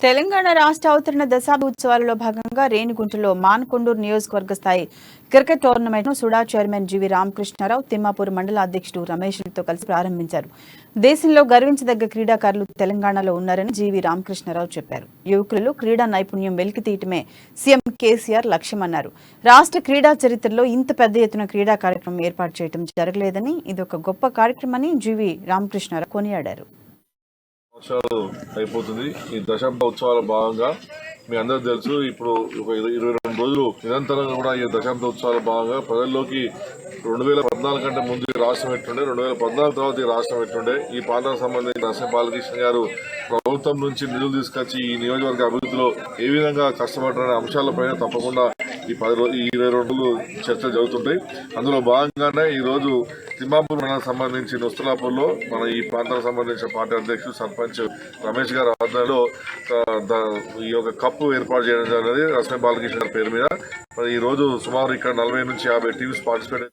తెలంగాణ రాష్ట్ర అవతరణ దశాబ్ద ఉత్సవాలలో భాగంగా రేణిగుంటలో మాన్కొండూరు నియోజకవర్గ స్థాయి క్రికెట్ టోర్నమెంట్ ను సుడా చైర్మన్ జీవి రామకృష్ణారావు తిమ్మాపూర్ మండల అధ్యక్షుడు రమేష్లతో కలిసి ప్రారంభించారు. దేశంలో గర్వించదగ్గ క్రీడాకారులు తెలంగాణలో ఉన్నారని జీవి రామకృష్ణారావు చెప్పారు. యువకులలో క్రీడా నైపుణ్యం వెలికితీయటమే సీఎం కేసీఆర్ లక్ష్యమన్నారు. రాష్ట్ర క్రీడా చరిత్రలో ఇంత పెద్ద ఎత్తున క్రీడా కార్యక్రమం ఏర్పాటు చేయడం జరగలేదని ఇదొక గొప్ప కార్యక్రమమని జీవి రామకృష్ణారావు కొనియాడారు. అయిపోతుంది. ఈ దశాబ్ద ఉత్సవాల భాగంగా మీ అందరికి తెలుసు, ఇప్పుడు ఒక 22 రోజులు నిరంతరంగా కూడా ఈ దశాబ్ద ఉత్సవాల భాగంగా ప్రజల్లోకి 2014 కంటే ముందు ఈ రాష్ట్రం ఎట్టుండే, 2014 తర్వాత ఈ రాష్ట్రం ఎట్టుండే, ఈ పాలనకు సంబంధించి నరసింహ బాలకృష్ణ గారు ప్రభుత్వం నుంచి నిధులు తీసుకొచ్చి ఈ నియోజకవర్గ అభివృద్ధిలో ఏ విధంగా కష్టపడ్డారనే అంశాలపైన తప్పకుండా ఈ 22 రోజులు చర్చలు జరుగుతుంటాయి. అందులో భాగంగానే ఈ రోజు తిమ్మాపూర్ మండలానికి సంబంధించి నుస్తలాపూర్లో మన ఈ ప్రాంతానికి సంబంధించిన పార్టీ అధ్యక్షుడు సర్పంచ్ రమేష్ గారి ఆధ్వర్యంలో ఈ యొక్క కప్పు ఏర్పాటు చేయడం జరిగినది నరసింహ బాలకృష్ణ గారి పేరు మీద. మరి ఈ రోజు సుమారు ఇక్కడ 40 నుంచి 50 టీమ్స్ పార్టిసిపేట్